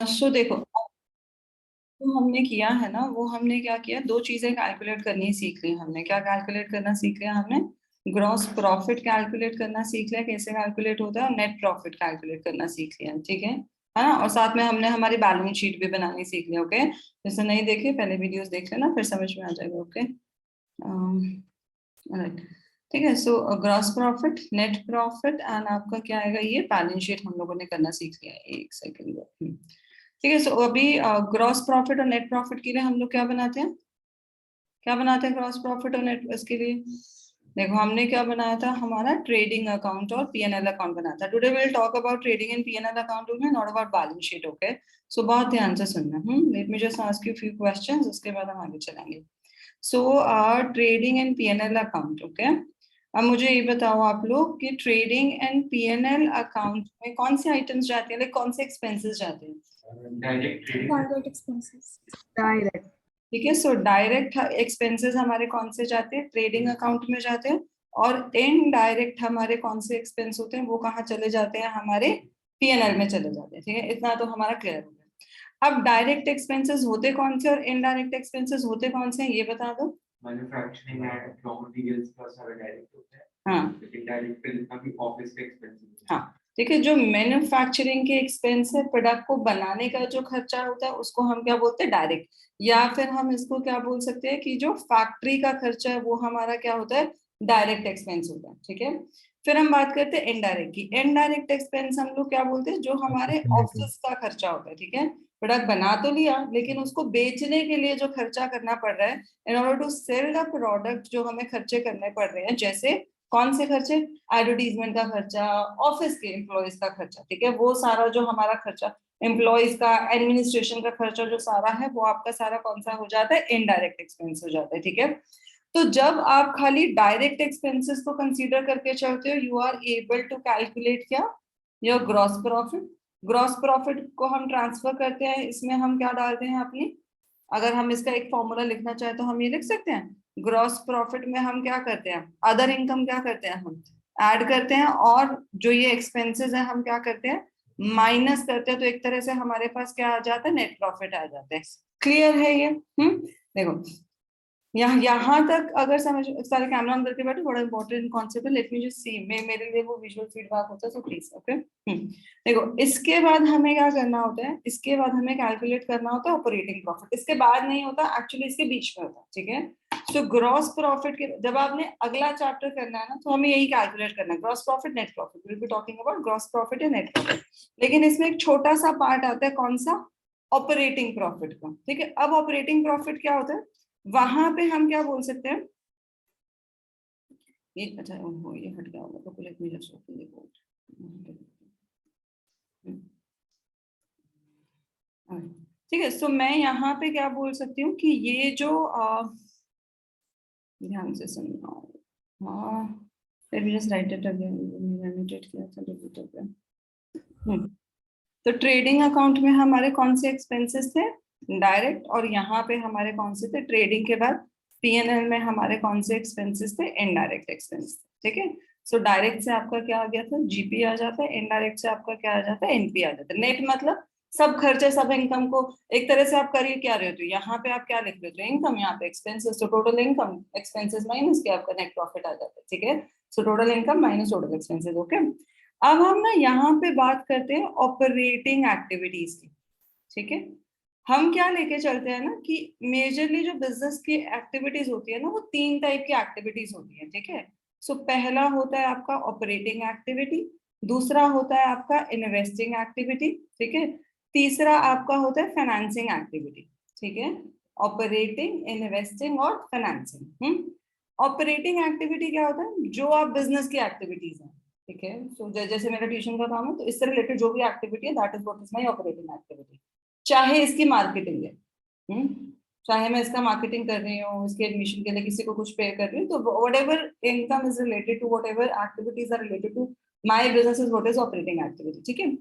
सो देखो, जो हमने किया है ना, वो हमने क्या किया, दो चीजें कैलकुलेट करनी सीख ली हमने। क्या कैलकुलेट करना सीख लिया हमने? ग्रॉस प्रॉफिट कैलकुलेट करना सीख लिया, कैसे कैलकुलेट होता है, और नेट प्रॉफिट कैलकुलेट करना सीख लिया। ठीक है ना? और साथ में हमने हमारी बैलेंस शीट भी बनानी सीख ली। ओके, जैसे नहीं देखे पहले वीडियोस देख लेना, फिर समझ में आ जाएगा। Okay, right. ठीक है। So gross profit, net profit and आपका क्या आएगा, ये बैलेंस शीट हम लोगों ने करना सीख लिया है। एक सेकंड। ठीक है। सो अभी ग्रॉस प्रॉफिट और नेट प्रॉफिट के लिए हम लोग क्या बनाते हैं, क्या बनाते हैं ग्रॉस प्रॉफिट और नेट इसके लिए? देखो, हमने क्या बनाया था, हमारा ट्रेडिंग अकाउंट और पीएनएल अकाउंट बनाया था। Today will talk about trading and PNL account only, not about balance sheet. Okay, so बहुत ध्यान से सुनना। Let me just ask you few questions, उसके बाद हम आगे चलेंगे। So trading and PNL account. Okay, अब मुझे ये बताओ आप लोग कि ट्रेडिंग एंड पीएनएल अकाउंट में कौन से आइटम्स जाते हैं, लाइक कौन से एक्सपेंसेस जाते हैं? Direct expenses. डायरेक्ट। ठीक है। सो डायरेक्ट एक्सपेंसेस हमारे कौन से जाते हैं, ट्रेडिंग अकाउंट में जाते हैं। और इनडायरेक्ट हमारे कौन से एक्सपेंस होते हैं, वो कहाँ चले जाते हैं, हमारे पीएनएल में चले जाते हैं। ठीक है, इतना तो हमारा क्लियर हो गया। अब डायरेक्ट एक्सपेंसेस होते कौन से और इनडायरेक्ट एक्सपेंसेस होते कौन से हैं, ये बता दो। मैन्युफैक्चरिंग एंड रॉ मटेरियल्स का सारा डायरेक्ट होता है। हाँ, लेकिन डायरेक्ट पे जितना भी ऑफिस के एक्सपेंसेस। हाँ। देखिए, जो मैन्युफैक्चरिंग के एक्सपेंस है, प्रोडक्ट को बनाने का जो खर्चा होता है, उसको हम क्या बोलते हैं, डायरेक्ट। या फिर हम इसको क्या बोल सकते हैं कि जो फैक्ट्री का खर्चा है, वो हमारा क्या होता है, डायरेक्ट एक्सपेंस होता है। ठीक है। फिर हम बात करते हैं इनडायरेक्ट की। इनडायरेक्ट एक्सपेंस हम लोग क्या बोलते हैं, जो हमारे ऑफिस का खर्चा होता है। ठीक है, प्रोडक्ट बना तो लिया, लेकिन उसको बेचने के लिए जो खर्चा करना पड़ रहा है, in order to sell the product, जो हमें खर्चे करने पड़ रहे हैं, जैसे कौन से खर्चे, एडवर्टीजमेंट का खर्चा, ऑफिस के एम्प्लॉयज का खर्चा। ठीक है, वो सारा जो हमारा खर्चा, एम्प्लॉयज का, एडमिनिस्ट्रेशन का खर्चा जो सारा है, वो आपका सारा कौन सा हो जाता है, इनडायरेक्ट एक्सपेंस हो जाता है। ठीक है। तो जब आप खाली डायरेक्ट एक्सपेंसेस को कंसीडर करके चलते हो, you are able to calculate क्या, your gross profit. Gross profit को हम ट्रांसफर करते हैं, इसमें हम क्या डालते हैं अपनी, अगर हम इसका एक फॉर्मूला लिखना चाहे तो हम ये लिख सकते हैं, ग्रॉस प्रॉफिट में हम क्या करते हैं, अदर इनकम क्या करते हैं, हम ऐड करते हैं, और जो ये एक्सपेंसेस है हम क्या करते हैं, माइनस करते हैं। तो एक तरह से हमारे पास क्या आ जाता है, नेट प्रॉफिट आ जाता है। क्लियर है ये? देखो, यहाँ तक अगर समझ, सारे कैमरा ऑन करके बैठो, बड़ा इंपॉर्टेंट कॉन्सेप्ट है। लेट मी जस्ट सी, मेरे लिए वो विजुअल फीडबैक होता है, सो प्लीज। ओके, देखो, इसके बाद हमें क्या करना होता है, इसके बाद हमें कैलकुलेट करना होता है ऑपरेटिंग प्रॉफिट। इसके बाद नहीं होता एक्चुअली, इसके बीच में होता है। ठीक है। तो ग्रॉस प्रॉफिट के जब आपने अगला चैप्टर करना है ना, तो हमें यही कैलकुलेट करना है, gross profit, net profit. Will be talking about gross profit या नेट प्रॉफिट। लेकिन इसमें एक छोटा सा पार्ट आता है, कौन सा, ऑपरेटिंग प्रॉफिट का। ठीक है। अब ऑपरेटिंग प्रॉफिट क्या होता है, वहां पे हम क्या बोल सकते हैं, ये अच्छा, ये हट गया होगा, तो late me just open the report. ठीक है। सो मैं यहाँ पे क्या बोल सकती हूँ कि ये जो ध्यान से सुनना, हाँ, late me just right it again, मैंने नोटेट किया था, डिलीट हो गया। तो ट्रेडिंग अकाउंट में हमारे कौन से एक्सपेंसेस थे, डायरेक्ट, और यहाँ पे हमारे कौन से थे, ट्रेडिंग के बाद पीएनएल में हमारे कौन से एक्सपेंसेस थे, इनडायरेक्ट एक्सपेंस। ठीक है। सो डायरेक्ट से आपका क्या आ गया था, जीपी आ जाता है, इनडायरेक्ट से आपका क्या आ जाता है, एनपी आ जाता है। नेट मतलब सब खर्चे, सब इनकम को एक तरह से आप करिए क्या रहे हो, यहाँ पे आप क्या लिख रहे हो, इनकम, यहाँ पे एक्सपेंसेस, तो टोटल इनकम एक्सपेंसेस माइनस के आपका नेट प्रॉफिट आ जाता है। ठीक है। So total income minus total expenses. Okay, अब हम ना यहाँ पे बात करते हैं ऑपरेटिंग एक्टिविटीज की। ठीक है। हम क्या लेके चलते हैं ना कि मेजरली जो बिजनेस की एक्टिविटीज होती है ना, वो तीन टाइप की एक्टिविटीज होती है। ठीक है। सो पहला होता है आपका ऑपरेटिंग एक्टिविटी, दूसरा होता है आपका इन्वेस्टिंग एक्टिविटी, ठीक है, तीसरा आपका होता है फाइनेंसिंग एक्टिविटी। ठीक है। ऑपरेटिंग, इन्वेस्टिंग और फाइनेंसिंग। ऑपरेटिंग एक्टिविटी क्या होता है, जो आप बिजनेस की एक्टिविटीज हैं। ठीक है। सो जैसे मेरा ट्यूशन का काम है, तो इससे रिलेटेड जो भी एक्टिविटी है, that is what is my operating activity. चाहे इसकी मार्केटिंग है, चाहे मैं इसका मार्केटिंग कर रही हूँ, इसके एडमिशन के लिए किसी को कुछ पे कर रही हूँ, तो whatever income is related to, whatever activities are related to my business, is what is operating activity. ठीक है।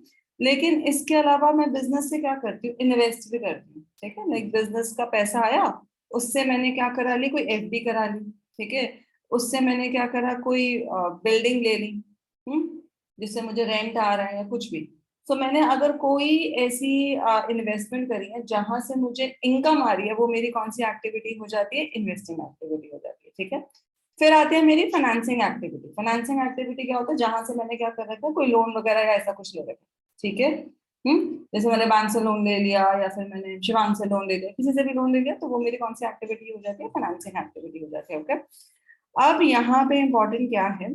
लेकिन इसके अलावा मैं बिजनेस से क्या करती हूँ, इन्वेस्ट भी करती हूँ। ठीक है। लाइक बिजनेस का पैसा आया, उससे मैंने क्या करा ली, कोई एफडी करा ली। ठीक है। उससे मैंने क्या करा, कोई बिल्डिंग ले ली, जिससे मुझे रेंट आ रहा है या कुछ भी। सो मैंने अगर कोई ऐसी इन्वेस्टमेंट करी है जहां से मुझे इनकम आ रही है, वो मेरी कौन सी एक्टिविटी हो जाती है? इन्वेस्टिंग एक्टिविटी हो जाती है, ठीक है। फिर आती है मेरी फाइनेंसिंग एक्टिविटी। फाइनेंसिंग एक्टिविटी क्या होता है? जहां से मैंने क्या कर रखा है, कोई लोन वगैरह या ऐसा कुछ ले रखा है, ठीक है। जैसे मैंने बैंक से लोन ले लिया, या फिर मैंने शिवांग से लोन ले लिया, किसी से भी लोन ले लिया, तो वो मेरी कौन सी एक्टिविटी हो जाती है? फाइनेंसिंग एक्टिविटी हो जाती है, ओके। अब यहाँ पे इंपॉर्टेंट क्या है,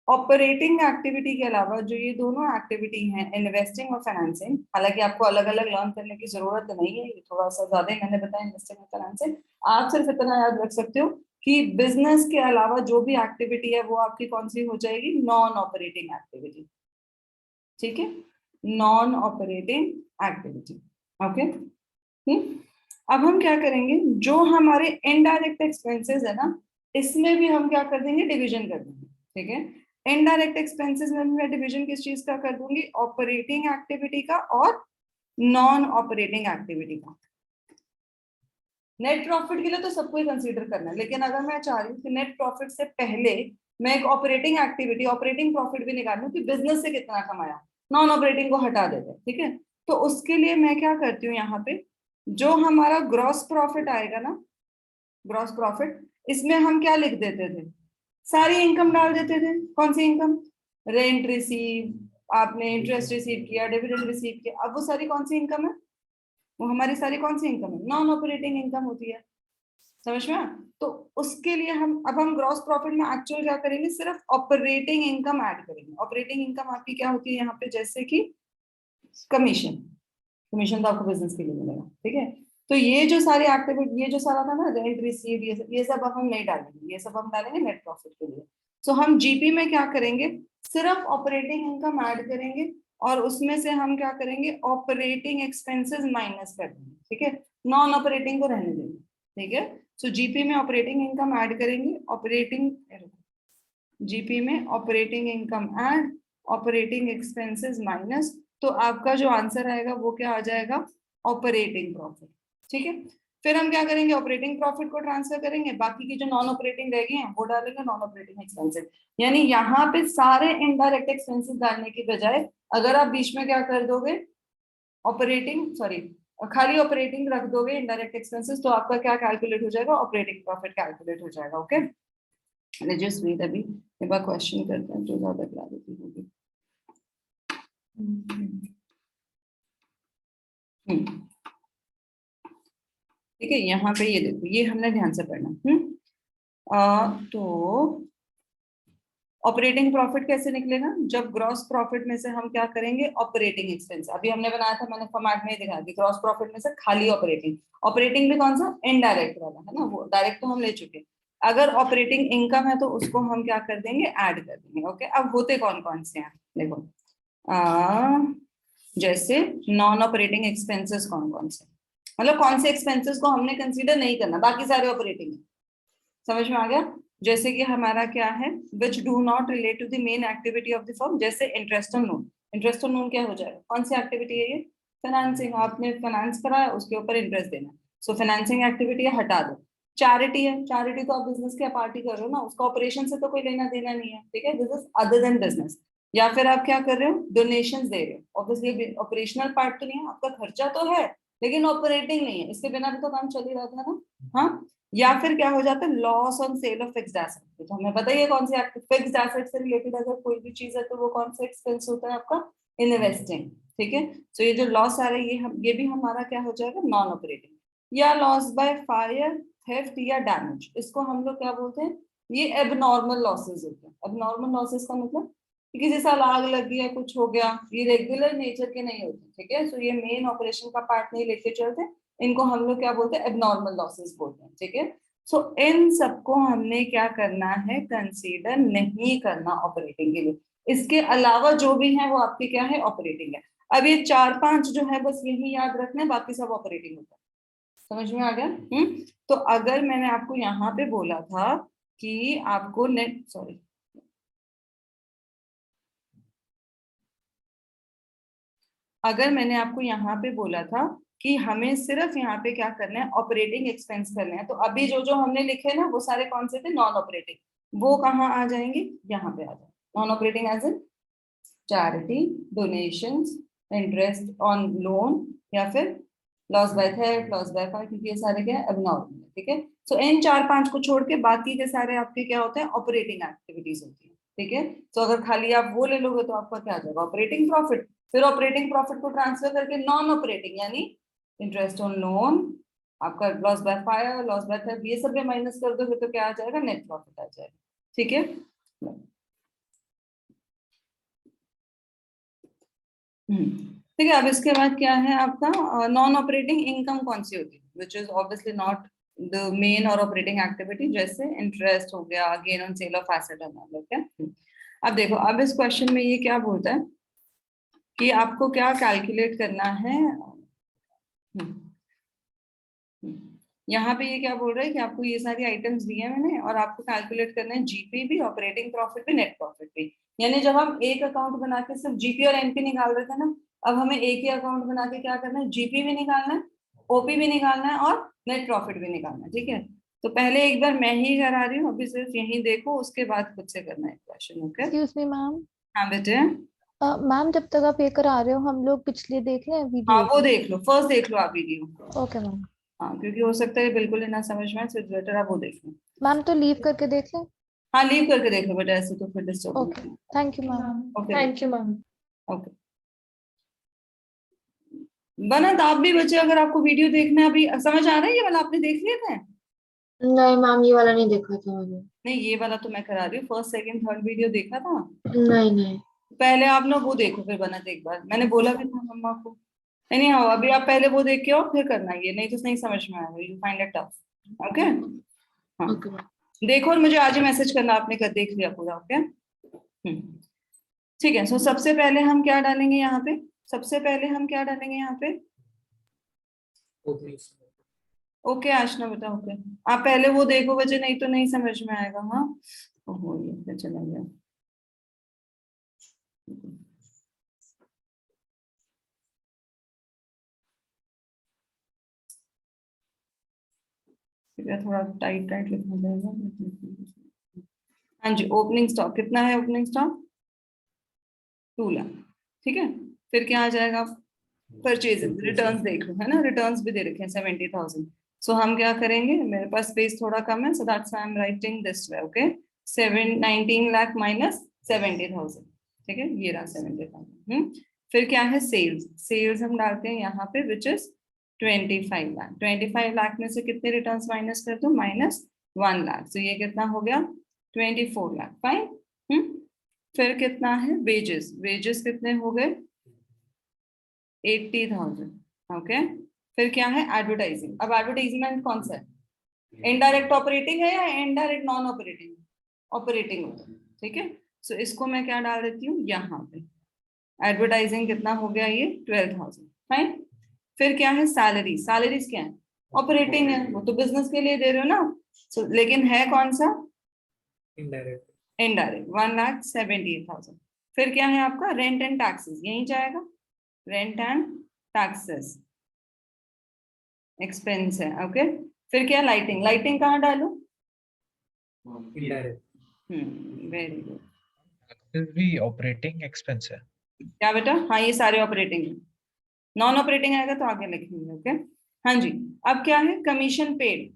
ऑपरेटिंग एक्टिविटी के अलावा जो ये दोनों एक्टिविटी हैं, इन्वेस्टिंग और फाइनेंसिंग, हालांकि आपको अलग अलग लर्न करने की जरूरत नहीं है, ये थोड़ा सा ज्यादा ही मैंने बताया इन्वेस्टिंग और फाइनेंसिंग। आप सिर्फ इतना याद रख सकते हो कि बिजनेस के अलावा जो भी एक्टिविटी है वो आपकी कौन सी हो जाएगी? नॉन ऑपरेटिंग एक्टिविटी, ठीक है, नॉन ऑपरेटिंग एक्टिविटी, ओके। अब हम क्या करेंगे, जो हमारे इनडायरेक्ट एक्सपेंसेस है ना, इसमें भी हम क्या कर देंगे? डिवीजन कर देंगे, ठीक है। इनडायरेक्ट एक्सपेंसेस में मैं डिवीजन किस चीज का कर दूंगी? ऑपरेटिंग एक्टिविटी का और नॉन ऑपरेटिंग एक्टिविटी का। नेट प्रॉफिट के लिए तो सबको ही कंसीडर करना है, लेकिन अगर मैं चाह रही हूँ कि नेट प्रॉफिट से पहले मैं एक ऑपरेटिंग एक्टिविटी, ऑपरेटिंग प्रॉफिट भी निकालूं कि बिजनेस से कितना कमाया, नॉन ऑपरेटिंग को हटा देते हैं, ठीक है। तो उसके लिए मैं क्या करती हूँ, यहाँ पे जो हमारा ग्रॉस प्रॉफिट आएगा ना, ग्रॉस प्रॉफिट, इसमें हम क्या लिख देते थे? सारी इनकम डाल देते थे। कौन सी इनकम? रेंट रिसीव, आपने इंटरेस्ट रिसीव किया, डिविडेंड रिसीव किया, अब वो सारी कौन सी इनकम है? वो हमारी सारी कौन सी इनकम है? नॉन ऑपरेटिंग इनकम होती है, समझ में आया? तो उसके लिए हम ग्रॉस प्रॉफिट में एक्चुअल क्या करेंगे? सिर्फ ऑपरेटिंग इनकम ऐड करेंगे। ऑपरेटिंग इनकम आपकी क्या होती है यहाँ पे? जैसे कि कमीशन, कमीशन तो आपको बिजनेस के लिए मिलेगा, ठीक है। तो ये जो सारी एक्टिविटी, ये जो सारा था ना, रेंट रिसीव, ये सब अब हम नहीं डालेंगे, ये सब हम डालेंगे नेट प्रॉफिट के लिए। सो हम जीपी में क्या करेंगे? सिर्फ ऑपरेटिंग इनकम ऐड करेंगे, और उसमें से हम क्या करेंगे? ऑपरेटिंग एक्सपेंसेस माइनस कर देंगे, ठीक है। नॉन ऑपरेटिंग को रहने देंगे, ठीक है। सो जीपी में ऑपरेटिंग इनकम ऐड करेंगे, ऑपरेटिंग, जीपी में operating income add, operating expenses minus, तो आपका जो आंसर आएगा वो क्या आ जाएगा? ऑपरेटिंग प्रॉफिट, ठीक है। फिर हम क्या करेंगे? ऑपरेटिंग प्रॉफिट को ट्रांसफर करेंगे, बाकी की जो नॉन ऑपरेटिंग रह गई हैं वो डालेंगे नॉन ऑपरेटिंग एक्सपेंसेस। यानी यहाँ पे सारे इनडायरेक्ट एक्सपेंसेस डालने की बजाय अगर आप बीच में क्या कर दोगे? ऑपरेटिंग, सॉरी, खाली ऑपरेटिंग रख दोगे इनडायरेक्ट एक्सपेंसेस, तो आपका क्या कैलकुलेट हो जाएगा? ऑपरेटिंग प्रॉफिट कैलकुलेट हो जाएगा, ओके। जस्ट वेट, अभी एक बार क्वेश्चन करते हैं तो ज्यादा क्लैरिटी होगी। ठीक है, यहाँ पे ये देखो, ये हमने ध्यान से पढ़ना। तो ऑपरेटिंग प्रॉफिट कैसे निकलेगा? जब ग्रॉस प्रॉफिट में से हम क्या करेंगे? Operating expense. अभी हमने बनाया था, मैंने फॉर्मेट में ही दिखाया कि ग्रॉस प्रॉफिट में से खाली ऑपरेटिंग, ऑपरेटिंग भी कौन सा? इनडायरेक्ट वाला है ना, वो डायरेक्ट तो हम ले चुके। अगर ऑपरेटिंग इनकम है तो उसको हम क्या कर देंगे? ऐड कर देंगे, ओके। अब होते कौन कौन से हैं देखो, जैसे नॉन ऑपरेटिंग एक्सपेंसेस कौन कौन से, मतलब कौन से एक्सपेंसेस को हमने कंसीडर नहीं करना, बाकी सारे ऑपरेटिंग है। समझ में आ गया? जैसे कि हमारा क्या है? Which do not relate to the main activity of the firm, जैसे interest on loan. Interest on loan क्या हो जाएगा? कौन सी एक्टिविटी है ये? फाइनेंसिंग। आपने फाइनेंस करा है, उसके ऊपर इंटरेस्ट देना, सो फाइनेंसिंग एक्टिविटी है, हटा दो। चैरिटी है, चैरिटी तो आप बिजनेस के पार्टी कर रहे हो ना, उसका ऑपरेशन से तो कोई लेना देना नहीं है, ठीक है, this is other than business. या फिर आप क्या कर रहे हो? डोनेशंस दे रहे हो, ऑब्वियसली ऑपरेशनल पार्ट तो नहीं है, आपका खर्चा तो है लेकिन ऑपरेटिंग नहीं है, इसके बिना भी तो काम चल ही रहा था ना। हाँ, या फिर क्या हो जाता है? Loss on sale of fixed asset. तो हमें बताइए कौन सी फिक्स्ड एसेट से रिलेटेड अगर कोई भी चीज है तो वो कौन सा एक्सपेंस होता है आपका? इन्वेस्टिंग, ठीक है। सो ये जो लॉस आ रहा है, ये भी हमारा क्या हो जाएगा? Non operating. या लॉस बाय फायर, थेफ्ट या डैमेज, इसको हम लोग क्या बोलते हैं? ये एबनॉर्मल लॉसेस होते हैं। एबनॉर्मल लॉसेस का मतलब कि किसी साल आग लग गया, कुछ हो गया, ये रेगुलर नेचर के नहीं होते, ठीक है। सो ये मेन ऑपरेशन का पार्ट नहीं लेके चलते, इनको हम लोग क्या बोलते हैं? एबनॉर्मल लॉसेस बोलते हैं, ठीक है। सो इन सबको हमने क्या करना है? कंसीडर नहीं करना ऑपरेटिंग के लिए। इसके अलावा जो भी है वो आपकी क्या है? ऑपरेटिंग है। अब ये 4-5 जो है बस यही याद रखना है, बाकी सब ऑपरेटिंग होता है। समझ में आ गया? तो अगर मैंने आपको यहाँ पे बोला था कि आपको नेट, सॉरी, अगर मैंने आपको यहाँ पे बोला था कि हमें सिर्फ यहाँ पे क्या करना है? ऑपरेटिंग एक्सपेंस करना है, तो अभी जो जो हमने लिखे ना वो सारे कौन से थे? Non operating. वो कहाँ आ जाएंगे? यहाँ पे आ जाएंगे। Non operating as in charity, donations, interest on loan या फिर loss by theft, loss by fire, क्योंकि ये सारे क्या है एबनॉर्मल है, ठीक है। सो इन 4-5 को छोड़ के बाकी के सारे आपके क्या होते हैं ऑपरेटिंग एक्टिविटीज होती है, ठीक है। तो अगर खाली आप वो ले लोगे तो आपका क्या आ जाएगा ऑपरेटिंग प्रॉफिट, फिर ऑपरेटिंग प्रॉफिट को ट्रांसफर करके नॉन ऑपरेटिंग यानी इंटरेस्ट ऑन लोन, आपका loss by fire, loss by theft, ये सब भी माइनस कर दोगे तो क्या आ जाएगा नेट प्रॉफिट आ जाएगा, ठीक है। ठीक है। अब इसके बाद क्या है आपका नॉन ऑपरेटिंग इनकम कौन सी होती है, which is obviously not the main और ऑपरेटिंग एक्टिविटी, जैसे इंटरेस्ट हो गया, gain on sale of asset है। अब देखो, अब इस क्वेश्चन में ये क्या बोलता है कि आपको क्या कैलकुलेट करना है। यहाँ पे ये क्या बोल रहा है कि आपको ये सारी आइटम्स दिए हैं मैंने और आपको कैलकुलेट करना है जीपी भी, ऑपरेटिंग प्रॉफिट भी, नेट प्रॉफिट भी। यानी जब हम एक अकाउंट बना के सिर्फ जीपी और एनपी निकाल रहे थे ना, अब हमें एक ही अकाउंट बना के क्या करना है, जीपी भी निकालना है, ओपी भी निकालना है और नेट प्रॉफिट भी निकालना है, ठीक है। तो पहले एक बार मैं ही करा रही हूँ, अभी सिर्फ यही देखो, उसके बाद खुद से करना है question, okay. Excuse me ma'am. हाँ बेटे। मैम जब तक आप ये करा रहे हो हम लोग पिछले देख लें हाँ वीडियो। वो देख लो, फर्स्ट देख लो आप वीडियो। Okay ma'am. हाँ क्योंकि हो सकता है बिल्कुल ही ना समझ में आए, सिर्फ बेटर आप वो देख लो। मैम तो लीव करके देख लें। हाँ लीव करके देख लो बेटा, ऐसे तो फिर डिस्टर्ब ओके होगा। Thank you ma'am. Okay thank you ma'am. Okay. बना तो आप भी बच्चे, अगर आपको वीडियो देखना है, अभी समझ आ रहा है ये वाला आपने देख लिया था? नहीं मैम, ये वाला नहीं देखा था मैंने। नहीं ये वाला तो मैं करा रही हूँ, फर्स्ट सेकंड थर्ड वीडियो देखा था? नहीं नहीं। पहले आप ना वो देखो फिर बना एक बार, मैंने बोला भी था मम्मा को। नहीं हाँ, अभी आप पहले वो देख के आओ फिर करना ये, नहीं तो नहीं समझ में आएगा, you find it tough, okay. हाँ ओके मैम। देखो और मुझे आज ही मैसेज करना आपने कर देख लिया पूरा, ओके। ठीक है। सो सबसे पहले हम क्या डालेंगे यहाँ पे, सबसे पहले हम क्या डालेंगे यहाँ पे, ओके आशना बेटा, ओके। आप पहले वो देखो बच्चे, नहीं तो नहीं समझ में आएगा। हाँ ओहो ये फिर चला गया। थोड़ा टाइट टाइट लिखना पड़ेगा। हाँ जी, ओपनिंग स्टॉक कितना है, ओपनिंग स्टॉक 2 लाख, ठीक है। फिर क्या आ जाएगा, परचेजेस, रिटर्न्स देख लो, है ना, रिटर्न्स भी दे रखे हैं 70,000। सो हम क्या करेंगे, मेरे पास स्पेस थोड़ा कम है, so that's I am writing this way, okay. 19 lakh minus 70,000, ठीक है, ये रहा 70,000। फिर क्या है, सेल्स, सेल्स हम डालते हैं यहाँ पे विच इज 25 लाख। 25 लाख में से कितने रिटर्न्स माइनस कर दो, -1 लाख, तो ये कितना हो गया 24 लाख, फाइन। फिर कितना है, वेजेस, वेजेस कितने हो गए 80,000, ओके। फिर क्या है, एडवर्टाइजिंग। अब एडवर्टाइजमेंट कौन सा है, इनडायरेक्ट ऑपरेटिंग है या इनडायरेक्ट नॉन ऑपरेटिंग, ऑपरेटिंग होता है, ठीक है। सो इसको मैं क्या डाल देती हूँ यहाँ पे, एडवर्टाइजिंग कितना हो गया ये 12,000, फाइन। फिर क्या है, सैलरी, सैलरीज क्या है, ऑपरेटिंग है, वो तो बिजनेस के लिए दे रहे हो ना। सो लेकिन है कौन सा, Indirect. इनडायरेक्ट, 1,78,000। फिर क्या है आपका, रेंट एंड टैक्सेस, यही जाएगा, रेंट एंड टैक्सेस एक्सपेंस है, ओके। फिर क्या, लाइटिंग, लाइटिंग कहाँ डालूं, Indirect. Very good. फिर भी ऑपरेटिंग एक्सपेंस है। क्या बेटा, हाँ ये सारे ऑपरेटिंग है, नॉन ऑपरेटिंग आएगा तो आगे लिखेंगे, ओके। हाँ जी। अब क्या है, कमीशन पेड,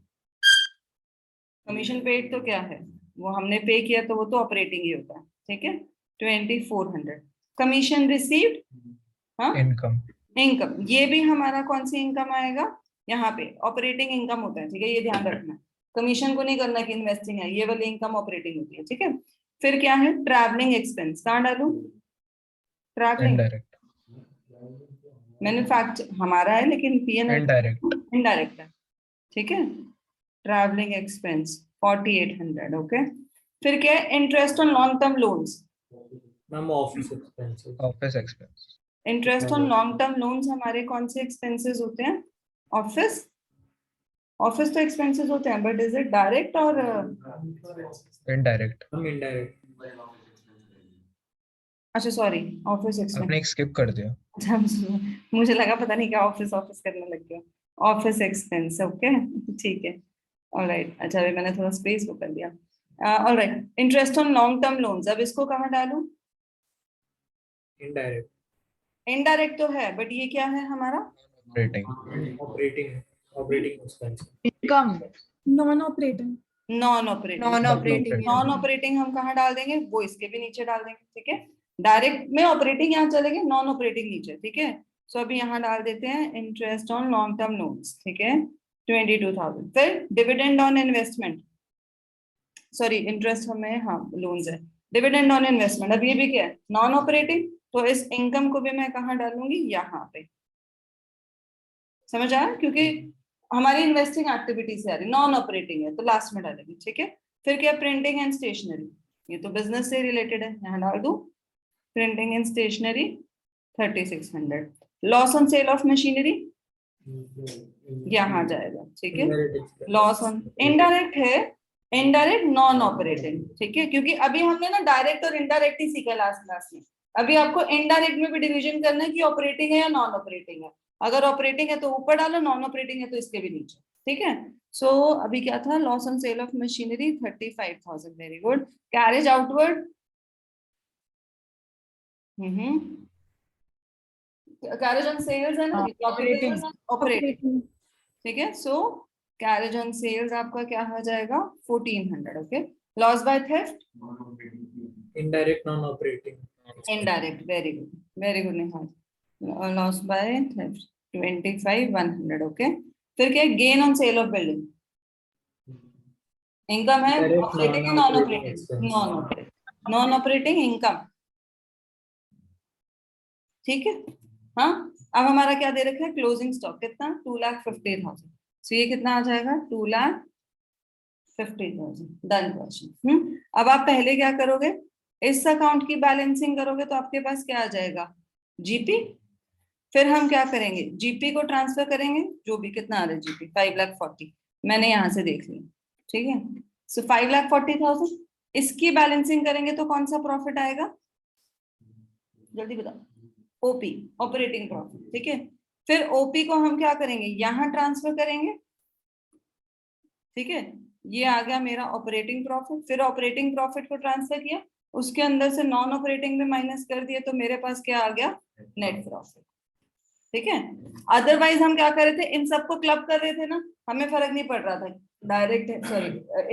कमीशन पेड तो क्या है, वो हमने पे किया तो वो तो ऑपरेटिंग ही होता है, ठीक है, 2400। कमीशन रिसीव्ड, हाँ इनकम। इनकम, ये भी हमारा कौन सी इनकम आएगा, यहाँ पे ऑपरेटिंग इनकम होता है, ठीक है, ये ध्यान रखना। कमीशन को नहीं करना कि इन्वेस्टिंग है, ये वाली इनकम ऑपरेटिंग होती है, ठीक है। फिर क्या है, ट्रैवलिंग एक्सपेंस, कहाँ डालूं, ट्रैवलिंग, इनडायरेक्ट। मैन्युफैक्चर हमारा है लेकिन पीएनएल इनडायरेक्ट। इनडायरेक्ट है, ठीक है। Travelling expense 4800, okay. फिर क्या है, interest on long term loans, Ma'am, office expenses. Office expense. Interest on long term loans हमारे कौन से एक्सपेंसेस होते हैं, ऑफिस, ऑफिस तो एक्सपेंसेस होते हैं, बट इज इट डायरेक्ट और इनडायरेक्ट। Ma'am, indirect. अच्छा सॉरी, ऑफिस एक्सपेंस, आपने एक स्किप कर दिया। अच्छा मुझे लगा पता नहीं क्या ऑफिस ऑफिस करने लग गया, ऑफिस एक्सपेंस, ओके ठीक है, ऑलराइट। अच्छा अभी मैंने थोड़ा स्पेस वो कर दिया, alright. Interest on long term loans, अब इसको कहाँ डालूं, Indirect. इनडायरेक्ट तो है बट ये क्या है हमारा? Operating. Operating expense. Income. Non operating. Non operating. Non operating. Non operating हम कहाँ डाल देंगे? वो इसके भी नीचे डाल देंगे, ठीक है। डायरेक्ट में ऑपरेटिंग यहाँ चलेंगे, नॉन ऑपरेटिंग नीचे, ठीक है। सो अभी यहाँ डाल देते हैं interest on long term loans, ठीक है, 22,000। फिर dividend on investment, sorry interest हमें, हाँ लोन्स है, डिविडेंड ऑन इन्वेस्टमेंट। अब ये भी क्या है? Non operating. तो इस इनकम को भी मैं कहाँ डालूंगी? यहाँ पे। समझ आया? क्योंकि हमारी इन्वेस्टिंग एक्टिविटी से आ रही, नॉन ऑपरेटिंग है तो लास्ट में डालेंगे, ठीक है। फिर क्या? प्रिंटिंग एंड स्टेशनरी, ये तो बिजनेस से रिलेटेड है, यहाँ डाल दू printing and stationery 3600। Loss on sale of machinery यहाँ जाएगा, ठीक है। लॉस ऑन इनडायरेक्ट है, इनडायरेक्ट नॉन ऑपरेटिंग, ठीक है, क्योंकि अभी हमने ना डायरेक्ट और इनडायरेक्ट ही सीखा लास्ट क्लास में। अभी आपको इनडायरेक्ट में भी डिवीजन करना है कि ऑपरेटिंग है या नॉन ऑपरेटिंग है। अगर ऑपरेटिंग है तो ऊपर डालो, नॉन ऑपरेटिंग है तो इसके भी नीचे, ठीक है। सो अभी क्या था? Loss on sale of machinery 35,000, very good. Carriage outward, carriage on sales है ना, ऑपरेटिंग, ठीक है। सो कैरेज ऑन सेल्स आपका क्या हो जाएगा? 1400, okay. Loss by theft, indirect non operating. Indirect, very good Nihal. Loss by theft 25,100, okay. फिर क्या? Gain on sale of building, income है, ऑपरेटिंग है non operating? Non operating income, ठीक है। हाँ, अब हमारा क्या दे रखा है? क्लोजिंग स्टॉक कितना? 2,50,000। सो ये कितना आ जाएगा? 2,50,000। Done question. अब आप पहले क्या करोगे? इस अकाउंट की बैलेंसिंग करोगे तो आपके पास क्या आ जाएगा? जीपी। फिर हम क्या करेंगे? जीपी को ट्रांसफर करेंगे, जो भी कितना आ रहा है जीपी, 5,40,000 मैंने यहाँ से देख लिया, ठीक है। सो 5,40,000 इसकी बैलेंसिंग करेंगे तो कौन सा प्रॉफिट आएगा? जल्दी बताओ। ओपी, ऑपरेटिंग प्रॉफिट, ठीक है। फिर ओपी को हम क्या करेंगे? यहाँ ट्रांसफर करेंगे, ठीक है। ये आ गया मेरा ऑपरेटिंग प्रॉफिट। फिर ऑपरेटिंग प्रॉफिट को ट्रांसफर किया, उसके अंदर से नॉन ऑपरेटिंग में माइनस कर दिया, तो मेरे पास क्या आ गया? नेट प्रॉफिट, ठीक है। अदरवाइज हम क्या कर रहे थे? इन सबको क्लब कर रहे थे ना, हमें फर्क नहीं पड़ रहा था डायरेक्ट है, सॉरी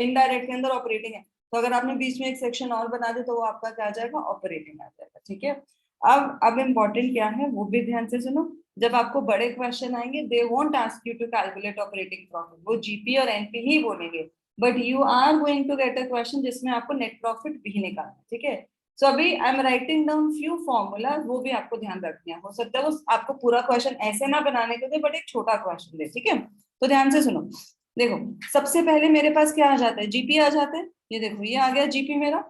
इनडायरेक्ट के अंदर ऑपरेटिंग है, तो अगर आपने बीच में एक सेक्शन और बना दे तो वो आपका क्या आ जाएगा? ऑपरेटिंग आ जाएगा, ठीक है। अब इम्पोर्टेंट क्या है वो भी ध्यान से सुनो। जब आपको बड़े क्वेश्चन आएंगे, they won't ask you to calculate operating profit, वो जीपी और एनपी ही बोलेंगे, but you are going to get a question जिसमें आपको नेट प्रॉफिट भी निकालना है, ठीक है। सो अभी I am writing down few formula, वो भी आपको ध्यान रखना है। हो सकता है वो आपको पूरा क्वेश्चन ऐसे ना बनाने को दे, बट एक छोटा क्वेश्चन दे, ठीक है। तो ध्यान से सुनो। देखो, सबसे पहले मेरे पास क्या आ जाता है? जीपी आ जाता है। ये देखो, ये आ गया जीपी मेरा।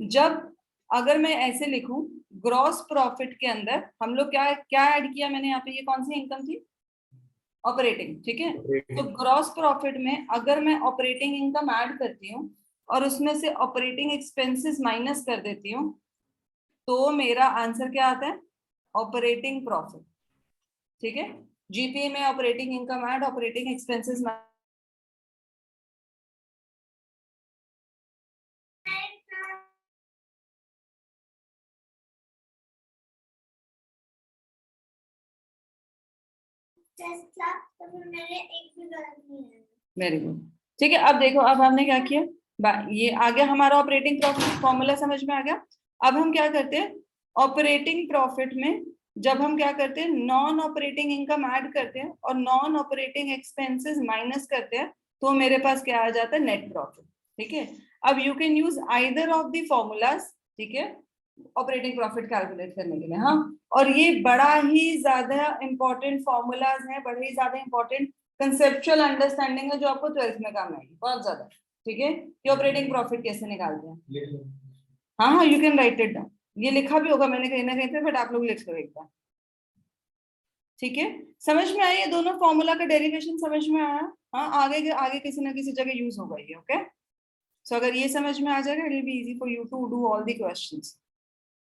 जब अगर मैं ऐसे लिखूं, ग्रॉस प्रॉफिट के अंदर हम लोग क्या क्या ऐड किया मैंने यहाँ पे? ये कौन सी इनकम थी? ऑपरेटिंग, ठीक है। तो ग्रॉस प्रॉफिट में अगर मैं ऑपरेटिंग इनकम ऐड करती हूँ और उसमें से ऑपरेटिंग एक्सपेंसेस माइनस कर देती हूँ, तो मेरा आंसर क्या आता है? ऑपरेटिंग प्रॉफिट, ठीक है। जीपी में operating income add, operating expenses very good, ठीक है। अब देखो, अब हमने क्या किया? ये आ गया हमारा ऑपरेटिंग प्रॉफिट, फॉर्मूला समझ में आ गया। अब हम क्या करते हैं? ऑपरेटिंग प्रॉफिट में जब हम क्या करते हैं? नॉन ऑपरेटिंग इनकम ऐड करते हैं और नॉन ऑपरेटिंग एक्सपेंसेस माइनस करते हैं, तो मेरे पास क्या आ जाता है? नेट प्रॉफिट, ठीक है। अब you can use either of the formulas, ठीक है, ऑपरेटिंग प्रॉफिट कैलकुलेट करने के लिए। हाँ, और ये बड़ा ही ज्यादा इंपॉर्टेंट फॉर्मूलाज है, बड़े ही ज्यादा इंपॉर्टेंट कंसेप्चुअल अंडरस्टैंडिंग है, जो आपको 12th में काम आएगी बहुत ज्यादा, ठीक है, कि ऑपरेटिंग प्रॉफिट कैसे निकालते हैं। हाँ, you can write it down. ये लिखा भी होगा मैंने कहीं ना कहीं पे, बट आप लोग लिख लो एक बार, ठीक है। समझ में आया? ये दोनों फॉर्मूला का डेरिवेशन समझ में आया? हाँ, आगे आगे किसी ना किसी जगह यूज होगा ये, ओके। सो अगर ये समझ में आ जाएगा, it will be easy for you to do all the questions.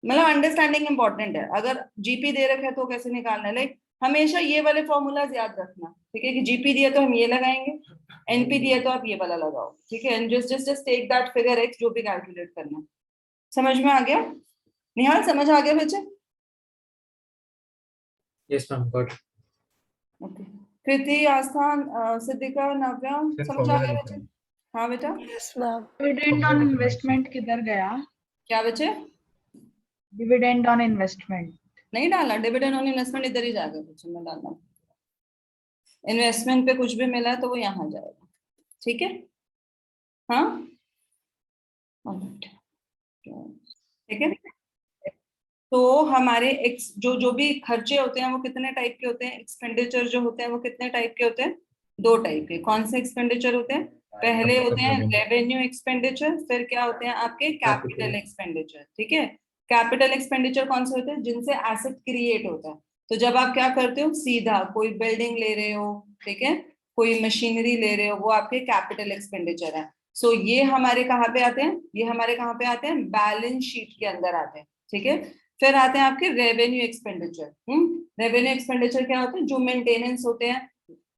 मतलब अंडरस्टैंडिंग इंपॉर्टेंट है। अगर जीपी दे रखा है तो कैसे निकालना है, लाइक हमेशा ये वाले फॉर्मूलाज याद रखना, ठीक है, कि जीपी दिया तो हम ये लगाएंगे, एनपी दिया तो आप ये वाला लगाओ, ठीक है। And just take that figure x, जो भी कैलकुलेट करना है। समझ में आ गया निहाल? समझ आ गया बच्चे? Yes, ma'am. Got it. Okay, Kriti, Asthan, Siddhika, Navya, फिर समझ आ formula गया लिखना बच्चे? है। हाँ बेटा, yes ma'am. Dividend on investment किधर गया? क्या बच्चे? डिविडेंड ऑन इन्वेस्टमेंट नहीं डाला, डिविडेंड ऑन इन्वेस्टमेंट इधर ही जाएगा बच्चे में डालना। इन्वेस्टमेंट पे कुछ भी मिला है तो वो यहाँ जाएगा, ठीक है? हाँ, ठीक है। तो हमारे जो भी खर्चे होते हैं वो कितने टाइप के होते हैं? एक्सपेंडिचर जो होते हैं वो कितने टाइप के होते हैं? 2 टाइप के। कौन से एक्सपेंडिचर होते हैं? पहले होते हैं रेवेन्यू एक्सपेंडिचर, फिर क्या होते हैं आपके कैपिटल एक्सपेंडिचर, ठीक है? कैपिटल एक्सपेंडिचर कौन से होते हैं? जिनसे एसेट क्रिएट होता है। तो जब आप क्या करते हो, सीधा कोई बिल्डिंग ले रहे हो, ठीक है, कोई मशीनरी ले रहे हो, वो आपके कैपिटल एक्सपेंडिचर है। सो ये हमारे कहाँ पे आते हैं? ये हमारे कहाँ पे आते हैं? बैलेंस शीट के अंदर आते हैं, ठीक है? फिर आते हैं आपके रेवेन्यू एक्सपेंडिचर। रेवेन्यू एक्सपेंडिचर क्या होते हैं? जो मेंटेनेंस होते हैं,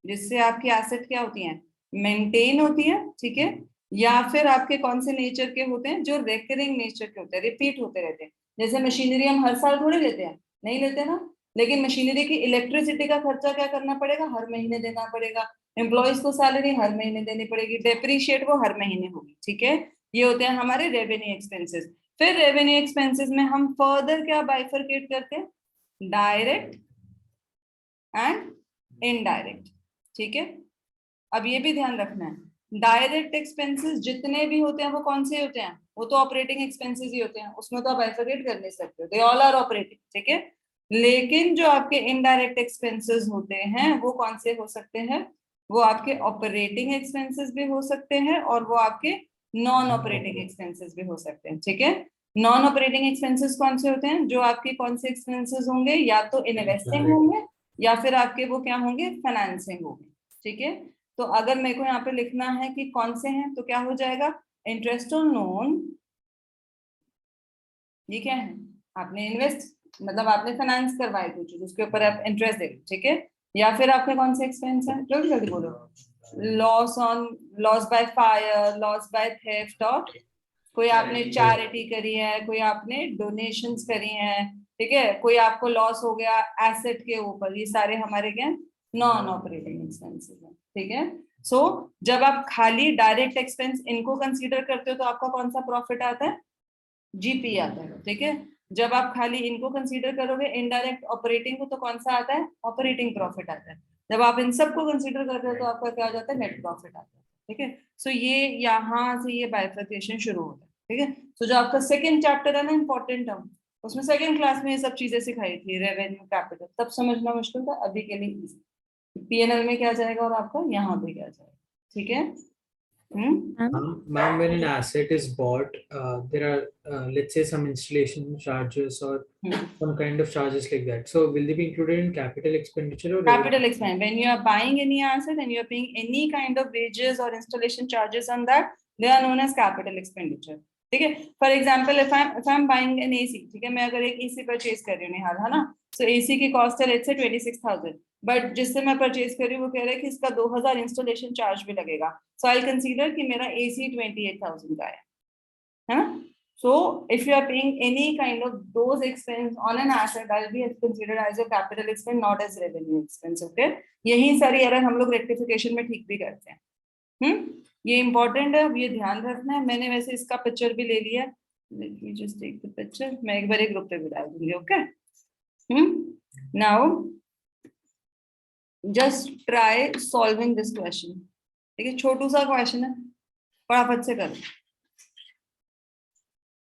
जिससे आपकी एसेट क्या होती हैं? मेंटेन होती है, ठीक है? या फिर आपके कौन से नेचर के होते हैं? जो रेकरिंग नेचर के होते हैं, रिपीट होते रहते हैं। जैसे मशीनरी हम हर साल थोड़ी लेते हैं, नहीं लेते ना, लेकिन मशीनरी की इलेक्ट्रिसिटी का खर्चा क्या करना पड़ेगा? हर महीने देना पड़ेगा। एम्प्लॉयज को सैलरी हर महीने देनी पड़ेगी, डेप्रीशिएट वो हर महीने होगी, ठीक है? ये होते हैं हमारे रेवेन्यू एक्सपेंसेस। फिर रेवेन्यू एक्सपेंसेस में हम फर्दर क्या बाइफरकेट करते हैं? डायरेक्ट एंड इनडायरेक्ट, ठीक है? अब ये भी ध्यान रखना है, डायरेक्ट एक्सपेंसेस जितने भी होते हैं वो कौन से होते हैं? वो तो ऑपरेटिंग एक्सपेंसेस ही होते हैं, उसमें तो आप बाइफरकेट कर नहीं सकते, दे ऑल आर ऑपरेटिंग, ठीक है? लेकिन जो आपके इनडायरेक्ट एक्सपेंसेस होते हैं वो कौन से हो सकते हैं? वो आपके ऑपरेटिंग एक्सपेंसेस भी हो सकते हैं और वो आपके नॉन ऑपरेटिंग एक्सपेंसेस भी हो सकते हैं, ठीक है? नॉन ऑपरेटिंग एक्सपेंसेस कौन से होते हैं? जो आपके कौन से एक्सपेंसेस होंगे? या तो इन्वेस्टिंग होंगे या फिर आपके वो क्या होंगे? फाइनेंसिंग होंगे, ठीक है? तो अगर मेरे को यहाँ पे लिखना है कि कौन से हैं तो क्या हो जाएगा? इंटरेस्ट ऑन लोन, ये क्या है? आपने इन्वेस्ट मतलब आपने फाइनेंस करवाए कुछ, उसके ऊपर आप इंटरेस्ट दे, ठीक है? या फिर आपके कौन से एक्सपेंस है? जल्दी जल्दी बोलो। Loss by fire, loss by theft, और कोई आपने चैरिटी करी है, कोई आपने डोनेशंस करी हैं, ठीक है? कोई आपको लॉस हो गया एसेट के ऊपर, ये सारे हमारे क्या? नॉन ऑपरेटिंग एक्सपेंसेस हैं, ठीक है? सो जब आप खाली डायरेक्ट एक्सपेंस इनको कंसीडर करते हो तो आपका कौन सा प्रॉफिट आता है? जीपी आता है, ठीक है? जब आप खाली इनको कंसीडर करोगे इनडायरेक्ट ऑपरेटिंग को, तो कौन सा आता है? ऑपरेटिंग प्रॉफिट आता है। जब आप इन सबको कंसीडर करते हो तो आपका क्या आ जाता है? नेट प्रॉफिट आता है, ठीक है? सो ये यहाँ से ये बाइफरकेशन शुरू होता है, ठीक है? तो जो आपका सेकंड चैप्टर है ना, इंपॉर्टेंट टर्म, उसमें सेकंड क्लास में ये सब चीजें सिखाई थी, रेवेन्यू, कैपिटल, तब समझना मुश्किल था, अभी के लिए इजी। पीएनएल में क्या जाएगा और आपका यहाँ पे क्या जाएगा, ठीक है? Ma'am, when an asset is bought, there are, let's say, some installation charges or some kind of charges like that. So will they be included in capital expenditure or Capital expense. When you are buying any asset and you are paying any kind of wages or installation charges on that, they are known as capital expenditure. ठीक है? For example, if I'm buying an AC, ठीक है, मैं अगर एक AC purchase कर रही हूँ निहाल, है ना, so AC की कॉस्ट है लेट्स से 26,000, बट जिससे मैं परचेज कर रही हूँ वो कह रहा है कि इसका 2,000 इंस्टॉलेशन चार्ज भी लगेगा, so I'll consider कि मेरा AC 28,000 का है ना? So if you are paying any kind of those expense on an asset, I'll be considered as a capital expense, not as revenue expense. Okay? यही सारी error हम लोग रेक्टिफिकेशन में ठीक भी करते हैं। ये इंपॉर्टेंट है, अब ये ध्यान रखना है। मैंने वैसे इसका पिक्चर भी ले लिया, let me just take the picture, मैं एक बार एक ग्रुप पे भी डाल दूंगी। Okay, now just try solving this question, ठीक है? छोटू सा क्वेश्चन है, फटाफट से कर,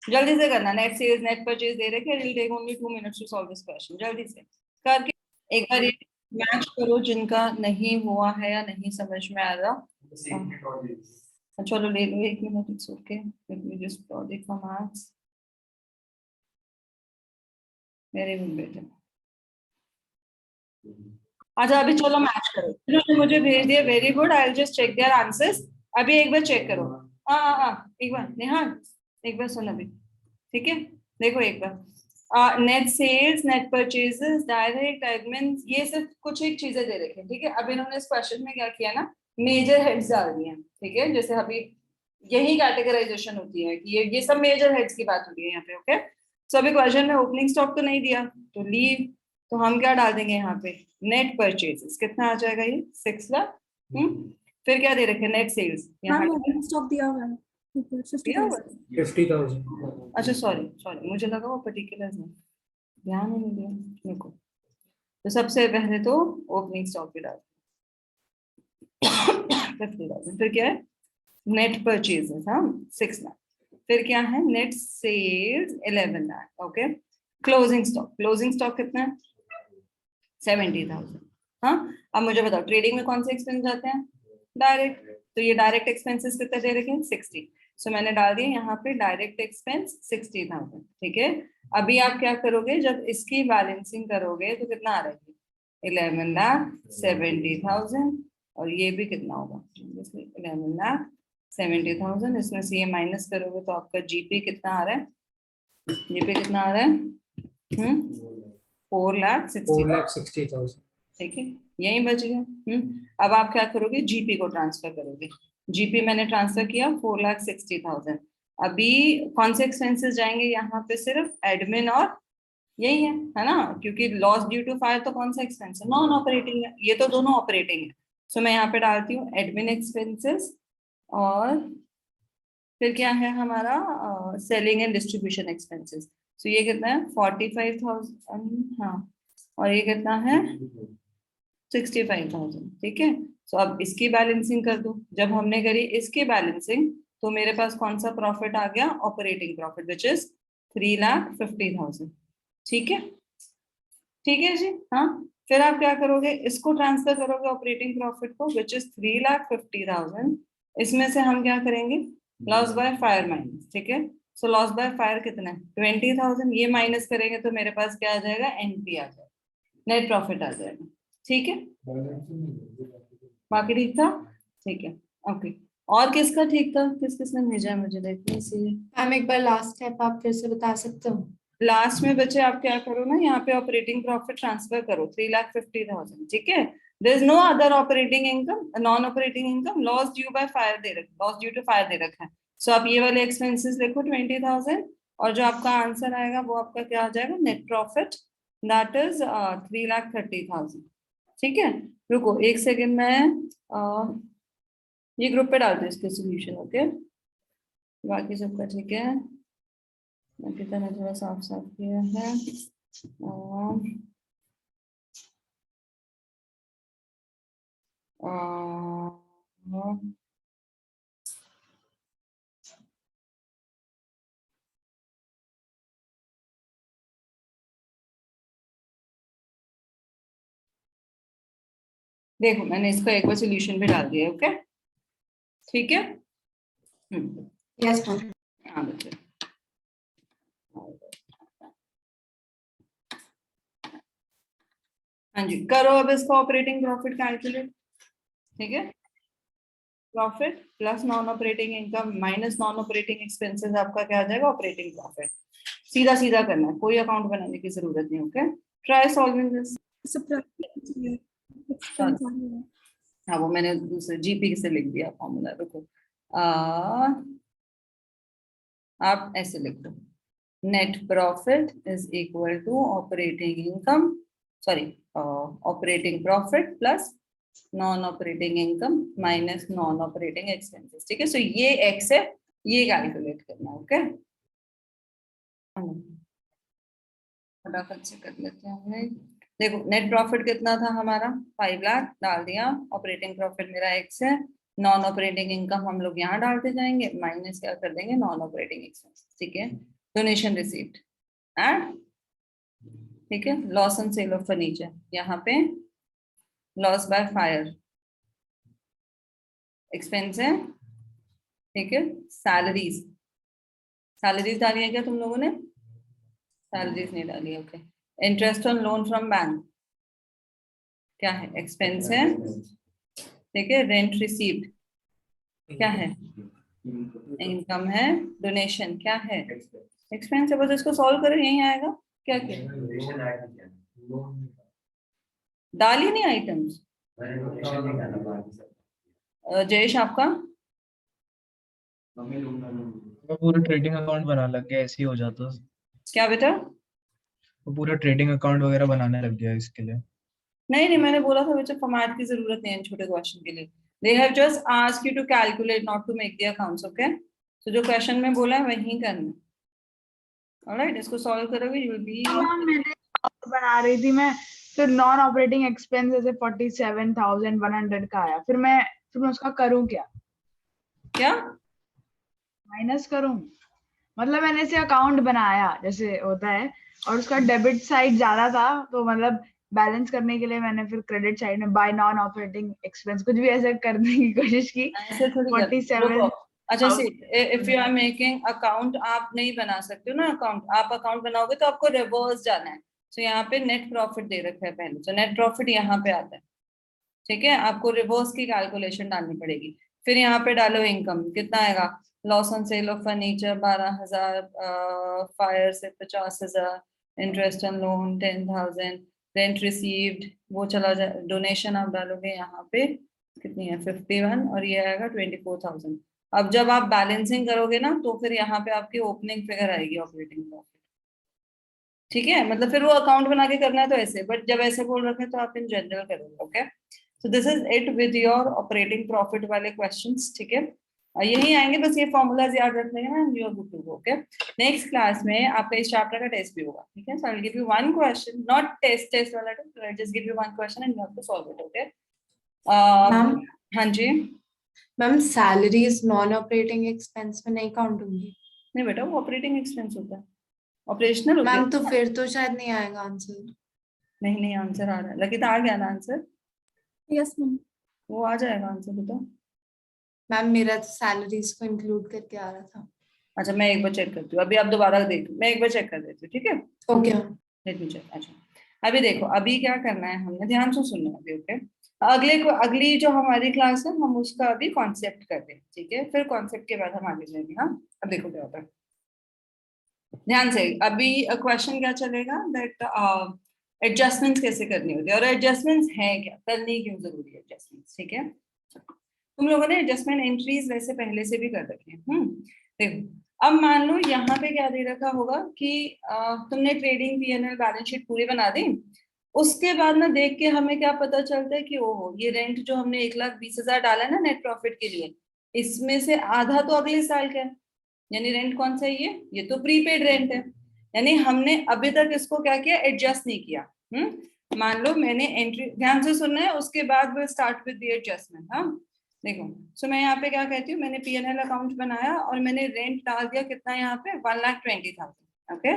जल्दी से करना। नेट सेल्स, नेट परचेज दे रखे, it will take only 2 minutes to solve this question. जल्दी से करके एक बार ये मैच करो जिनका नहीं हुआ है या नहीं समझ में आ रहा। चलो ले लो 1 minute, it's okay, let me just plot the commands. Very good बेटा, अच्छा अभी चलो मैच करो, जिन्होंने मुझे भेज दिया very good, I will just check their answers. अभी एक बार चेक करो, हाँ एक बार नेहा, एक बार सुन अभी, ठीक है? देखो एक बार, net sales, net purchases, direct admin, ये सिर्फ कुछ एक चीजें दे रखे हैं, ठीक है? अब इन्होंने इस क्वेश्चन में क्या किया ना, मेजर हेड्स डाल दिए हैं, ठीक है? जैसे अभी यही कैटेगराइजेशन होती है कि ये सब मेजर हेड्स की बात हो रही है यहाँ पे। ओके, सो अभी क्वेश्चन में ओपनिंग स्टॉक तो नहीं दिया, तो लीव, तो हम क्या डाल देंगे यहाँ पे, नेट परचेजेस कितना आ जाएगा ये 6 लाख। फिर क्या दे रखे, नेट सेल्स यहाँ स्टॉक दिया हुआ है दिया हुआ है। 50,000. अच्छा सॉरी सॉरी, मुझे लगा वो पर्टिकुलर है, ध्यान ही नहीं दिया मेरे को। तो सबसे पहले तो ओपनिंग स्टॉक भी डाल 50,000। फिर क्या है, नेट परचेजेस, हाँ 6 लाख। फिर क्या है, net sales 11 lakh. Okay, closing stock कितना है 70,000। हाँ, अब मुझे बताओ ट्रेडिंग में कौन से एक्सपेंस जाते हैं, डायरेक्ट। तो ये डायरेक्ट एक्सपेंसेस कितने दे रखे हैं 60। सो मैंने डाल दिया यहाँ पे डायरेक्ट एक्सपेंस 60,000। ठीक है, अभी आप क्या करोगे, जब इसकी बैलेंसिंग करोगे तो कितना आ रहा है 11,70,000। और ये भी कितना होगा 11,70,000। इसमें से ये माइनस करोगे तो आपका जीपी कितना आ रहा है, जीपी कितना आ रहा है 4,60,000। 4,60,000. ठीक है, यही बच गया। अब आप क्या करोगे, जीपी को ट्रांसफर करोगे। जीपी मैंने ट्रांसफर किया 4,60,000। अभी कौन से एक्सपेंसेस जाएंगे यहाँ पे, सिर्फ एडमिन और यही है ना, क्योंकि लॉस ड्यू टू फायर तो कौन सा एक्सपेंस है, नॉन ऑपरेटिंग है, ये तो दोनों ऑपरेटिंग है। सो मैं यहाँ पे डालती हूँ एडमिन एक्सपेंसेस, और फिर क्या है हमारा सेलिंग एंड डिस्ट्रीब्यूशन एक्सपेंसेस। सो ये कितना है 45,000, हाँ, और ये कितना है 65,000। ठीक है, सो अब इसकी बैलेंसिंग कर दो। जब हमने करी इसकी बैलेंसिंग तो मेरे पास कौन सा प्रॉफिट आ गया, ऑपरेटिंग प्रॉफिट, विच इज 3,50,000। ठीक है, ठीक है जी। हाँ, फिर आप क्या करोगे, इसको ट्रांसफर करोगे ऑपरेटिंग प्रॉफिट को, विच इज 3,50,000। इसमें से हम क्या करेंगे, लॉस बाय फायर माइनस। ठीक है, सो लॉस बाय फायर कितना है 20,000। ये माइनस करेंगे तो मेरे पास क्या आ जाएगा, एनपी आ जाएगा, नेट प्रॉफिट आ जाएगा। ठीक है, बाकी ठीक था, ठीक है, ओके। और किसका ठीक था, किस किसने भेजा है मुझे देखने से। मैम एक बार लास्ट स्टेप आप फिर से बता सकते हो? लास्ट में बच्चे आप क्या करो ना, यहाँ पे ऑपरेटिंग प्रॉफिट ट्रांसफर करो 3,50,000। ठीक है, there is no other operating income, non operating income, loss due by fire दे रखा, लॉस ड्यू टू फायर दे रखा है। सो आप ये वाले एक्सपेंसेस लिखो 20,000, और जो आपका आंसर आएगा वो आपका क्या आ जाएगा, नेट प्रॉफिट, दैट इज 3,30,000। ठीक है, रुको एक सेकेंड, मैं ये ग्रुप पे डालते हैं इसके सोल्यूशन। ओके, बाकी सबका ठीक है, बाकी तरह थोड़ा साफ साफ किया है। और देखो मैंने इसका एक बार सोल्यूशन भी डाल दिया। ओके, ठीक है। Yes ma'am. हाँ बच्चे, हाँ जी, करो अब इसका ऑपरेटिंग प्रॉफिट कैलकुलेट। ठीक है, profit plus non operating income minus non operating expenses, आपका क्या आ जाएगा, ऑपरेटिंग प्रॉफिट। सीधा सीधा करना है, कोई अकाउंट बनाने की जरूरत नहीं। Okay, try solving this. हाँ, वो मैंने दूसरे जीपी से लिख दिया फॉर्मूला। रुको, आप ऐसे लिख दो, net profit is equal to operating income, sorry operating profit plus non operating income minus non operating expenses. ठीक है, सो ये एक्स है, ये कैलकुलेट करना। ओके, फटाफट से कर लेते हैं। देखो नेट प्रॉफिट कितना था हमारा 5 लाख, डाल दिया। ऑपरेटिंग प्रॉफिट मेरा एक्स है, नॉन ऑपरेटिंग इनकम हम लोग यहाँ डालते जाएंगे, माइनस क्या कर देंगे, नॉन ऑपरेटिंग एक्सपेंस। ठीक है, डोनेशन रिसीव्ड एंड, ठीक है, loss on sale of furniture, यहाँ पे लॉस बाय फायर एक्सपेंस है। ठीक है, सैलरीज, सैलरीज डाली है क्या तुम लोगों ने, सैलरीज नहीं डाली है। Okay, interest on loan from bank क्या है, एक्सपेंस है। ठीक है, रेंट रिसीव्ड क्या है, इनकम है। डोनेशन क्या है, एक्सपेंस है। बस इसको सॉल्व करो, यही आएगा। क्या क्या डाल ही नहीं आइटम्स। जयेश आपका मैं पूरा ट्रेडिंग अकाउंट बना लग गया, ऐसे ही हो जाता। क्या बेटा, वो पूरा ट्रेडिंग अकाउंट वगैरह बनाने लग गया इसके लिए। नहीं, मैंने बोला था बच्चा फॉर्मेट की जरूरत नहीं है छोटे क्वेश्चन के लिए। They have just asked you to calculate, not to make the accounts, okay. तो जो क्वेश्चन में बोला है वही करना। ऑलराइट, इसको सॉल्व करोगे यू विल बी। मैंने बना रही थी मैं, फिर नॉन ऑपरेटिंग एक्सपेंस जैसे 47,100 का आया, फिर मैं उसका करूं क्या माइनस करूं? मतलब मैंने से अकाउंट बनाया जैसे होता है, और उसका डेबिट साइड ज्यादा था, तो मतलब बैलेंस करने के लिए मैंने फिर क्रेडिट साइड में बाय नॉन ऑपरेटिंग एक्सपेंस कुछ भी ऐसे करने की कोशिश की। ऐसे थोड़ी 47 अच्छा see, if you are making account, आप नहीं बना सकते हो ना अकाउंट। आप अकाउंट बनाओगे तो आपको रिवर्स जाना है। तो यहाँ पे नेट प्रॉफिट दे रखा है पहले, तो नेट प्रॉफिट यहाँ पे आता है, ठीक है। आपको रिवर्स की कैलकुलेशन डालनी पड़ेगी। फिर यहाँ पे डालो इनकम, कितना आएगा? Loss on sale of furniture 12,000, fire से 50,000, interest on loan 10,000, rent received वो चला जाए, डोनेशन आप डालोगे यहाँ पे कितनी है 51, और ये आएगा 24,000। अब जब आप बैलेंसिंग करोगे ना तो फिर यहाँ पे आपकी ओपनिंग फिगर आएगी ऑपरेटिंग प्रॉफिट, ठीक है। मतलब फिर वो अकाउंट बना के करना है तो ऐसे, बट जब ऐसे बोल रखे तो आप इन जनरल करोगे, okay. So this is it with your operating profit वाले क्वेश्चंस, ठीक है। यही आएंगे, बस ये फॉर्मूलाज याद रख लेना and you are good to go, okay. Next class में आपका इस चैप्टर का टेस्ट भी होगा, ठीक है। So I will give you one question, not test वाला test, I just give you one question and you have to solve it, okay. Ma'am हाँ जी। Ma'am salaries non operating expense में नहीं काउंट होंगी? नहीं बेटा, वो ऑपरेटिंग एक्सपेंस होता है, ऑपरेशनल होता है। मैम तो फिर तो शायद नहीं आएगा आंसर। नहीं आंसर आ रहा है, लकी आ गया ना आंसर? Yes ma'am. वो आ जाएगा आंसर, बताओ। मैम मेरा तो सैलरीज को इंक्लूड करके आ रहा था। अच्छा, मैं एक बार चेक करती हूँ, अभी आप दोबारा देख, मैं एक बार चेक कर देती हूँ, ठीक है। Okay let me check. अच्छा, अभी देखो, अभी क्या करना है हमने, ध्यान से सुनना है अभी, ओके। अगली जो हमारी क्लास है हम उसका अभी कॉन्सेप्ट करते हैं, ठीक है। फिर कॉन्सेप्ट के बाद हम आगे जाएंगे। हाँ, अब देखो क्या होता है, ध्यान से। अभी क्वेश्चन क्या चलेगा, दैट एडजस्टमेंट्स कैसे करनी होती है, और एडजस्टमेंट्स हैं क्या, करनी क्यों जरूरी है एडजस्टमेंट्स, ठीक है। तुम लोगों ने एडजस्टमेंट एंट्रीज वैसे पहले से भी कर रखी है। देखो, अब मान लो यहाँ पे क्या दे रखा होगा कि तुमने ट्रेडिंग पीएनएल बैलेंस शीट पूरी बना दी। उसके बाद ना देख के हमें क्या पता चलता है कि ओहो, ये रेंट जो हमने 1,20,000 डाला है ना नेट प्रॉफिट के लिए, इसमें से आधा तो अगले साल का है। यानी रेंट कौन सा है, ये तो प्रीपेड रेंट है। यानी हमने अभी तक इसको क्या किया, एडजस्ट नहीं किया। मान लो मैंने एंट्री, ध्यान से सुनना है, उसके बाद will start with the adjustment. हाँ देखो, सो मैं यहाँ पे क्या कहती हूँ, मैंने पीएनएल अकाउंट बनाया और मैंने रेंट डाल दिया, कितना यहाँ पे 1,20,000, ओके।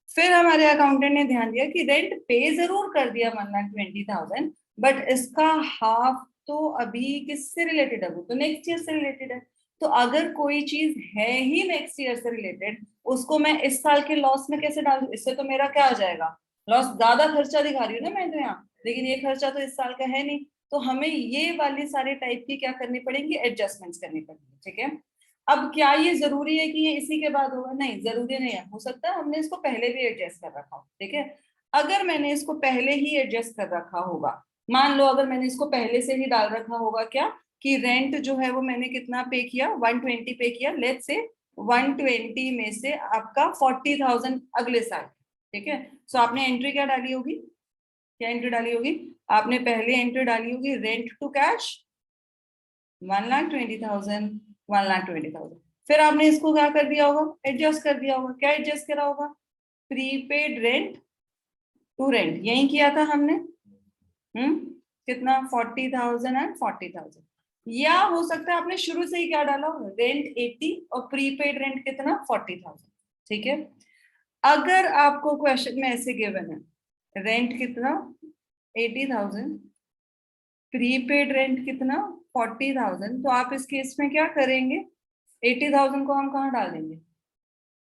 फिर हमारे अकाउंटेंट ने ध्यान दिया कि रेंट पे जरूर कर दिया 1,20,000, बट इसका हाफ तो अभी किससे रिलेटेड है, वो तो नेक्स्ट ईयर से रिलेटेड है। तो अगर कोई चीज है ही नेक्स्ट ईयर से रिलेटेड, उसको मैं इस साल के लॉस में कैसे डालूं? इससे तो मेरा क्या आ जाएगा, लॉस। ज्यादा खर्चा दिखा रही हूँ ना मैं तो यहाँ, लेकिन ये खर्चा तो इस साल का है नहीं। तो हमें ये वाली सारे टाइप की क्या करनी पड़ेगी, एडजस्टमेंट्स करनी पड़ेगी, ठीक है। अब क्या ये जरूरी है कि ये इसी के बाद होगा? नहीं, जरूरी नहीं है, हो सकता है हमने इसको पहले भी एडजस्ट कर रखा हो, ठीक है। अगर मैंने इसको पहले ही एडजस्ट कर रखा होगा, मान लो अगर मैंने इसको पहले से ही डाल रखा होगा क्या, कि रेंट जो है वो मैंने कितना पे किया, 120 पे किया, लेट्स से 120 में से आपका 40,000 अगले साल, ठीक है। सो आपने एंट्री क्या डाली होगी, क्या एंट्री डाली होगी? आपने पहले एंट्री डाली होगी रेंट टू कैश 1,20,000, 1,20,000। फिर आपने इसको क्या कर दिया होगा, एडजस्ट कर दिया होगा। क्या एडजस्ट करा होगा? प्रीपेड रेंट टू रेंट, यही किया था हमने। कितना, 40,000 एंड 40,000। या हो सकता है आपने शुरू से ही क्या डाला, रेंट 80 और प्रीपेड रेंट कितना, 40,000, ठीक है। अगर आपको क्वेश्चन में ऐसे गिवन है, रेंट कितना 80,000, प्रीपेड रेंट कितना 40,000, तो आप इस केस में क्या करेंगे, 80,000 को हम कहाँ डालेंगे,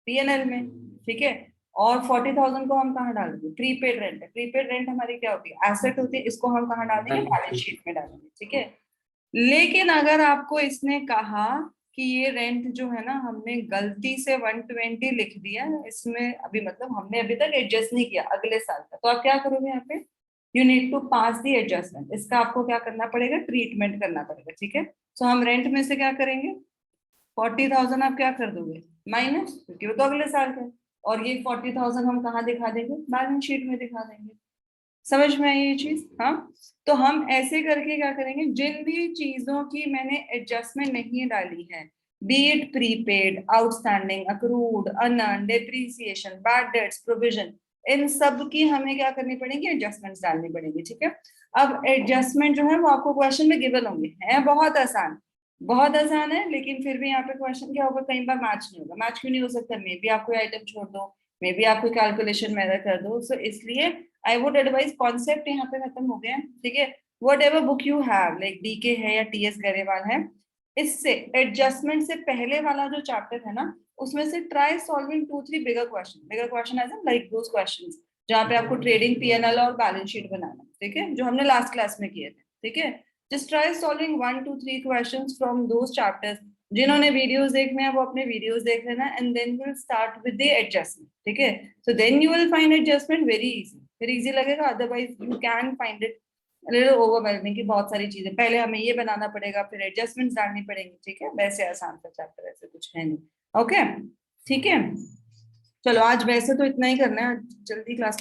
पीएनएल में, ठीक है। और 40,000 को हम कहाँ डालेंगे, प्रीपेड रेंट है। प्रीपेड रेंट हमारी क्या होती है, एसेट होती है, इसको हम कहाँ डालेंगे, बैलेंस शीट में डालेंगे, ठीक है। लेकिन अगर आपको इसने कहा कि ये रेंट जो है ना, हमने गलती से 120 लिख दिया, इसमें अभी मतलब हमने अभी तक एडजस्ट नहीं किया अगले साल का, तो आप क्या करोगे यहाँ पे, you need to pass the adjustment. इसका आपको क्या करना पड़ेगा, ट्रीटमेंट करना पड़ेगा, ठीक है। सो हम रेंट में से क्या करेंगे, 40,000 आप क्या कर दोगे, माइनस, क्योंकि वो तो अगले साल का है। और ये 40,000 हम कहाँ दिखा देंगे, बैलेंस शीट में दिखा देंगे। समझ में आई ये चीज? हाँ, तो हम ऐसे करके क्या करेंगे, जिन भी चीजों की मैंने एडजस्टमेंट नहीं डाली है, be it prepaid, outstanding, accrued, unearned, depreciation, bad debts, provision, इन सब की हमें क्या करनी पड़ेगी, एडजस्टमेंट्स डालनी पड़ेगी। ठीक है, अब एडजस्टमेंट जो है वो आपको क्वेश्चन में गिवन होंगे, है बहुत आसान, बहुत आसान है, लेकिन फिर भी यहाँ पे क्वेश्चन क्या होगा, कई बार मैच नहीं होगा। मैच क्यों नहीं हो सकता, मे बी आप कोई आइटम छोड़ दो, मे बी आप कोई कैलकुलेशन में एरर कर दो। सो इसलिए आई वुड एडवाइज, कॉन्सेप्ट यहाँ पे खत्म हो गया है। ठीक है, whatever book you have, like DK है या टीएस गरेवाल है, इससे एडजस्टमेंट से पहले वाला जो चैप्टर है ना, उसमें से try solving 2-3 bigger question as in like those questions जहाँ पे आपको ट्रेडिंग, पीएनएल और बैलेंस शीट बनाना। ठीक है, जो हमने लास्ट क्लास में किए थे। ठीक है, just try solving 1-2-3 questions from those chapters. जिन्होंने वीडियोस देखने हैं वो अपने वीडियोस देख लेना, and then we'll start with the adjustment. ठीक है, so then you will find adjustment very easy. फिर easy लगेगा, otherwise you can find it a little overwhelming कि बहुत सारी चीजें, पहले हमें ये बनाना पड़ेगा, फिर एडजस्टमेंट्स डालनी पड़ेंगी। ठीक है, वैसे आसान सा चैप्टर ऐसे कुछ है नहीं। ओके, ठीक है, चलो आज वैसे तो इतना ही करना है, जल्दी क्लास